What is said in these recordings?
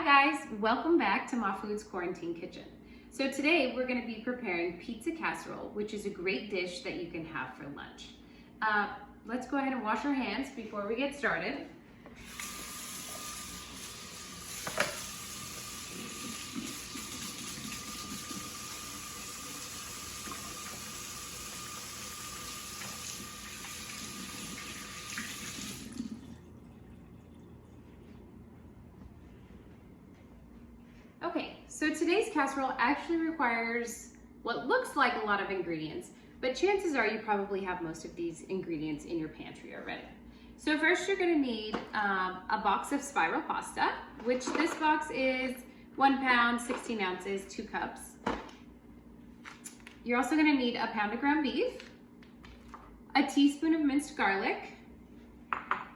guys, welcome back to Mahfood's Quarantine Kitchen. So today we're going to be preparing pizza casserole, which is a great dish that you can have for lunch. Let's go ahead and wash our hands before we get started. Okay, so today's casserole actually requires what looks like a lot of ingredients, but chances are you probably have most of these ingredients in your pantry already. So first you're going to need a box of spiral pasta, which this box is 1 pound, 16 ounces, 2 cups. You're also going to need a pound of ground beef, a teaspoon of minced garlic,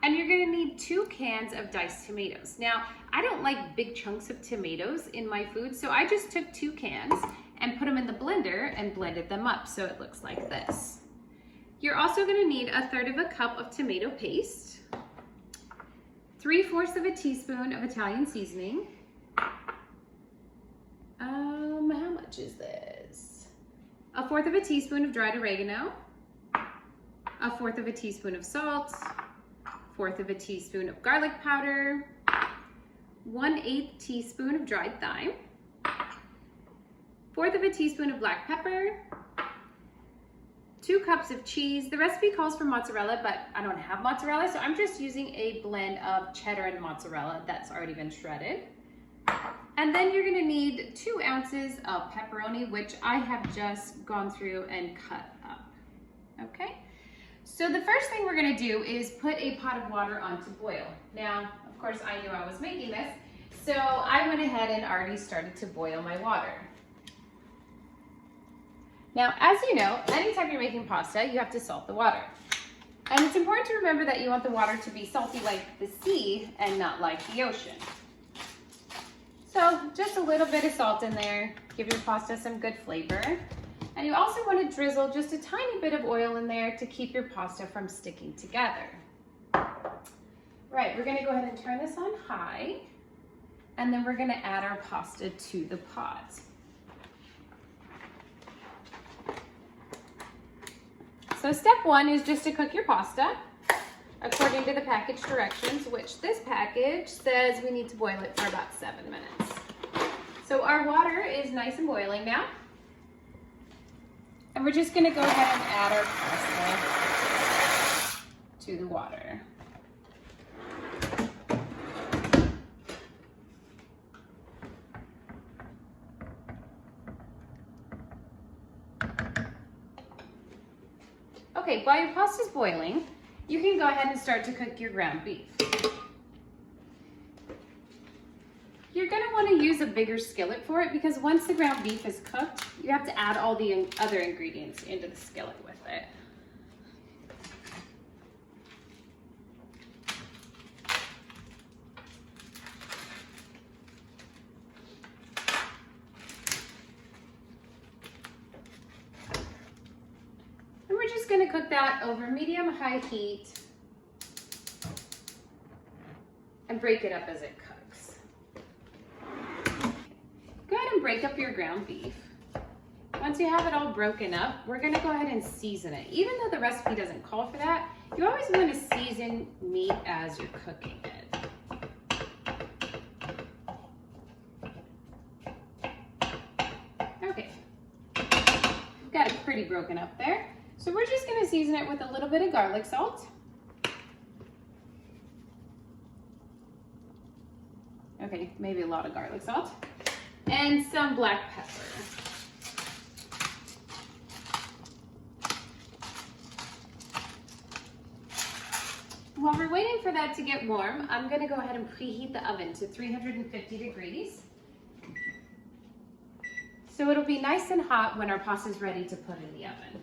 and you're gonna need 2 cans of diced tomatoes. Now, I don't like big chunks of tomatoes in my food, so I just took 2 cans and put them in the blender and blended them up so it looks like this. You're also gonna need 1/3 cup of tomato paste, 3/4 of a teaspoon of Italian seasoning. How much is this? 1/4 of a teaspoon of dried oregano, 1/4 of a teaspoon of salt, 1/4 of a teaspoon of garlic powder, 1/8 teaspoon of dried thyme, 1/4 of a teaspoon of black pepper, 2 cups of cheese. The recipe calls for mozzarella, but I don't have mozzarella, so I'm just using a blend of cheddar and mozzarella that's already been shredded. And then you're gonna need 2 ounces of pepperoni, which I have just gone through and cut up, okay? So the first thing we're gonna do is put a pot of water on to boil. Now, of course, I knew I was making this, so I went ahead and already started to boil my water. Now, as you know, anytime you're making pasta, you have to salt the water. And it's important to remember that you want the water to be salty like the sea and not like the ocean. So just a little bit of salt in there, give your pasta some good flavor. And you also want to drizzle just a tiny bit of oil in there to keep your pasta from sticking together. Right, we're going to go ahead and turn this on high, and then we're going to add our pasta to the pot. So step 1 is just to cook your pasta according to the package directions, which this package says we need to boil it for about 7 minutes. So our water is nice and boiling now. And we're just gonna go ahead and add our pasta to the water. Okay, while your pasta's boiling, you can go ahead and start to cook your ground beef. You're going to want to use a bigger skillet for it because once the ground beef is cooked, you have to add all the other ingredients into the skillet with it. And we're just going to cook that over medium-high heat and break it up as it cooks. Go ahead and break up your ground beef. Once you have it all broken up, we're gonna go ahead and season it. Even though the recipe doesn't call for that, you always want to season meat as you're cooking it. Okay, got it pretty broken up there. So we're just gonna season it with a little bit of garlic salt. Okay, maybe a lot of garlic salt. And some black pepper. While we're waiting for that to get warm, I'm gonna go ahead and preheat the oven to 350 degrees. So it'll be nice and hot when our pasta is ready to put in the oven.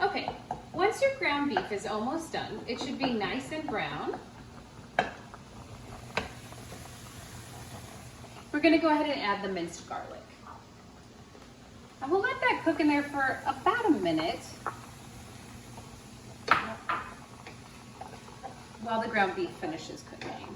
Okay, once your ground beef is almost done, it should be nice and brown. We're gonna go ahead and add the minced garlic. And we'll let that cook in there for about a minute while the ground beef finishes cooking.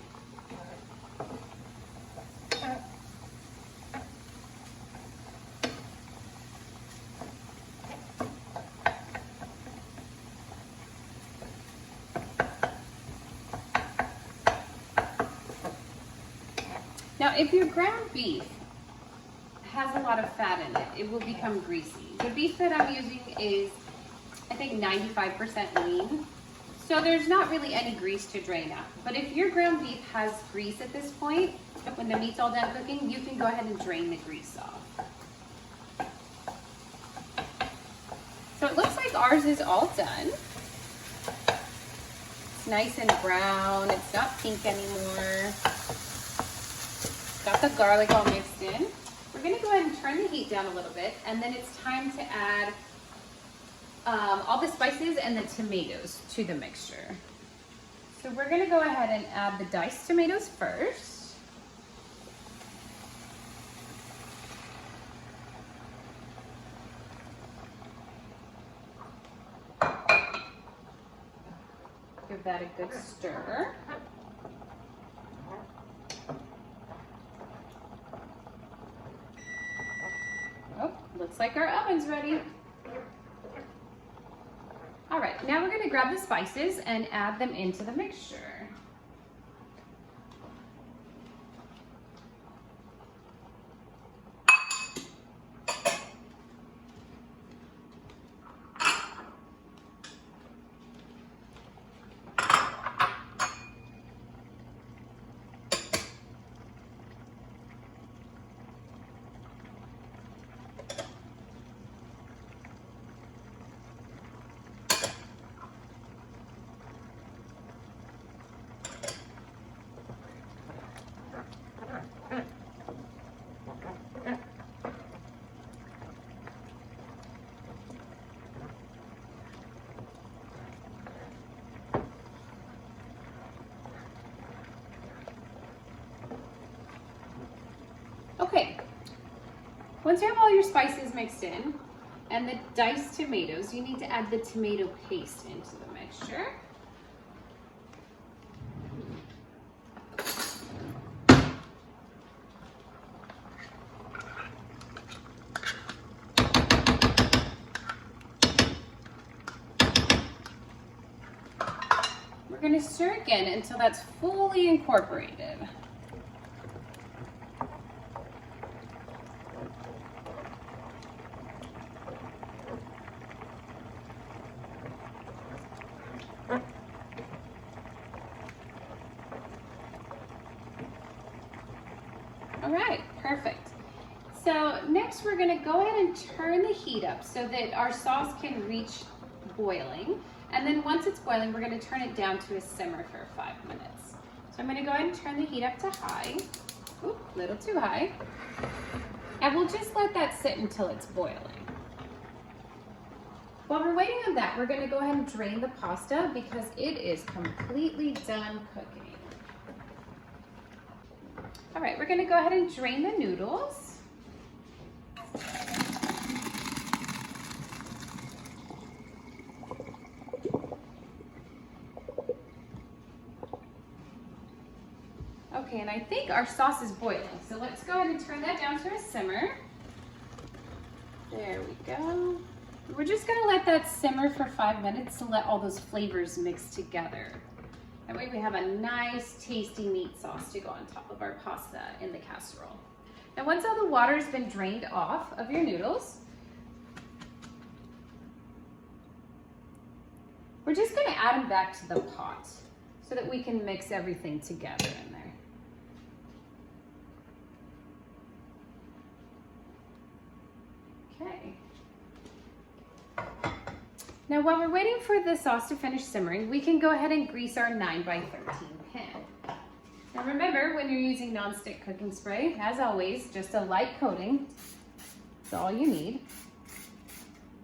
Now, if your ground beef has a lot of fat in it, it will become greasy. The beef that I'm using is, I think, 95% lean. So there's not really any grease to drain out. But if your ground beef has grease at this point, when the meat's all done cooking, you can go ahead and drain the grease off. So it looks like ours is all done. It's nice and brown. It's not pink anymore. Got the garlic all mixed in. We're gonna go ahead and turn the heat down a little bit, and then it's time to add all the spices and the tomatoes to the mixture. So we're gonna go ahead and add the diced tomatoes first. Give that a good stir. Oh, looks like our oven's ready. All right, now we're gonna grab the spices and add them into the mixture. Okay, once you have all your spices mixed in and the diced tomatoes, you need to add the tomato paste into the mixture. We're going to stir again until that's fully incorporated. All right, perfect. So next we're gonna go ahead and turn the heat up so that our sauce can reach boiling. And then once it's boiling, we're gonna turn it down to a simmer for 5 minutes. So I'm gonna go ahead and turn the heat up to high. Oop, a little too high. And we'll just let that sit until it's boiling. While we're waiting on that, we're gonna go ahead and drain the pasta because it is completely done cooking. All right, we're gonna go ahead and drain the noodles. Okay, and I think our sauce is boiling, so let's go ahead and turn that down to a simmer. There we go. We're just gonna let that simmer for 5 minutes to let all those flavors mix together. That way we have a nice, tasty meat sauce to go on top of our pasta in the casserole. Now once all the water has been drained off of your noodles, we're just gonna add them back to the pot so that we can mix everything together in there. Okay. Now while we're waiting for the sauce to finish simmering, we can go ahead and grease our 9x13 pan. Now remember, when you're using non-stick cooking spray, as always, just a light coating. That's all you need.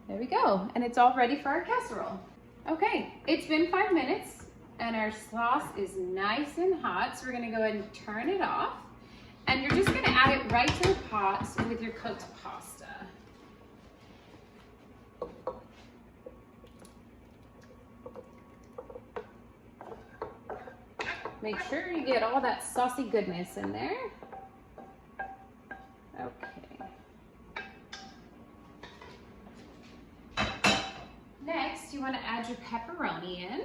There we go, and it's all ready for our casserole. Okay, it's been 5 minutes and our sauce is nice and hot, so we're gonna go ahead and turn it off. And you're just gonna add it right to the pot with your cooked pasta. Make sure you get all that saucy goodness in there. Okay. Next, you want to add your pepperoni in.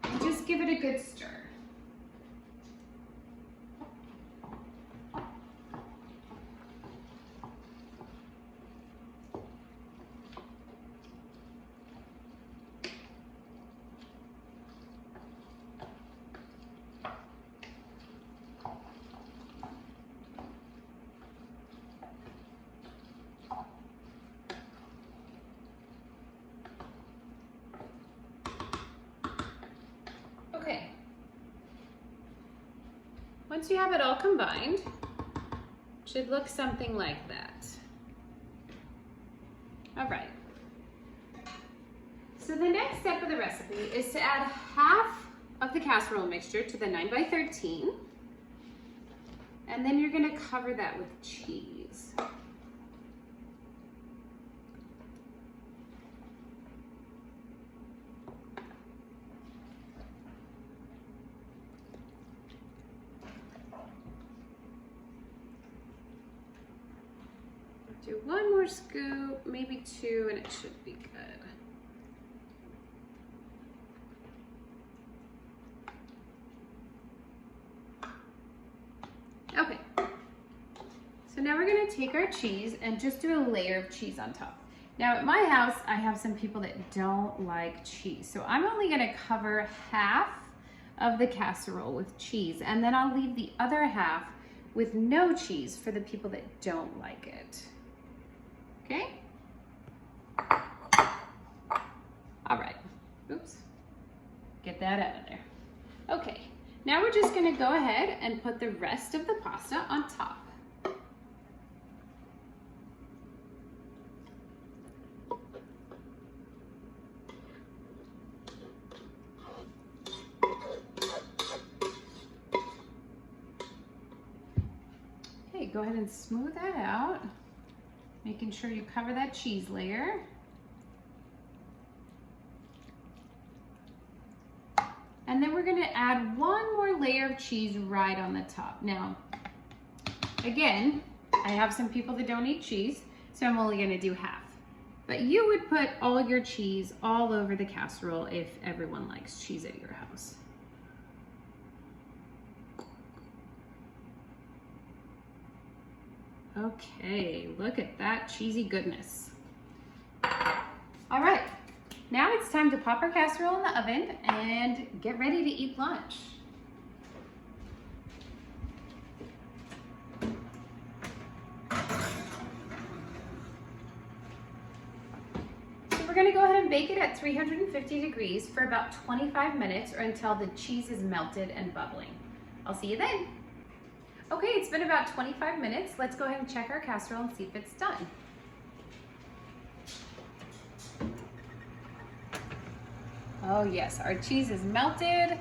And just give it a good stir. Once you have it all combined, it should look something like that. All right. So the next step of the recipe is to add half of the casserole mixture to the 9x13. And then you're gonna cover that with cheese. Do one more scoop, maybe two, and it should be good. Okay, so now we're gonna take our cheese and just do a layer of cheese on top. Now at my house, I have some people that don't like cheese. So I'm only gonna cover half of the casserole with cheese, and then I'll leave the other half with no cheese for the people that don't like it. Okay? All right, oops, get that out of there. Okay, now we're just gonna go ahead and put the rest of the pasta on top. Okay, go ahead and smooth that out, making sure you cover that cheese layer. And then we're gonna add one more layer of cheese right on the top. Now, again, I have some people that don't eat cheese, so I'm only gonna do half. But you would put all your cheese all over the casserole if everyone likes cheese at your house. Okay, look at that cheesy goodness. All right. Now it's time to pop our casserole in the oven and get ready to eat lunch. So we're gonna go ahead and bake it at 350 degrees for about 25 minutes or until the cheese is melted and bubbling. I'll see you then. Okay, it's been about 25 minutes. Let's go ahead and check our casserole and see if it's done. Oh yes, our cheese is melted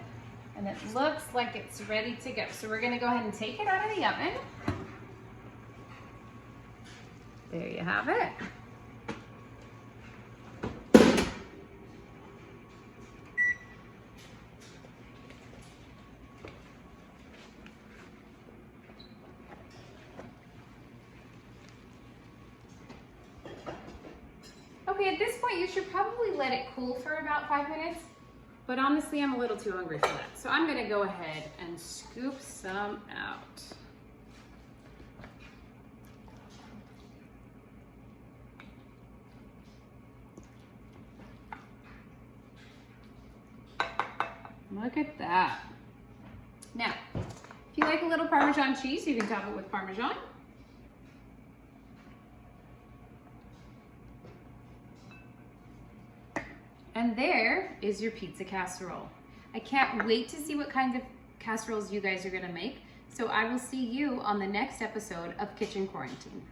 and it looks like it's ready to go. So we're gonna go ahead and take it out of the oven. There you have it. Okay, at this point, you should probably let it cool for about 5 minutes, but honestly, I'm a little too hungry for that. So I'm gonna go ahead and scoop some out. Look at that. Now, if you like a little Parmesan cheese, you can top it with Parmesan. And there is your pizza casserole. I can't wait to see what kinds of casseroles you guys are gonna make. So I will see you on the next episode of Kitchen Quarantine.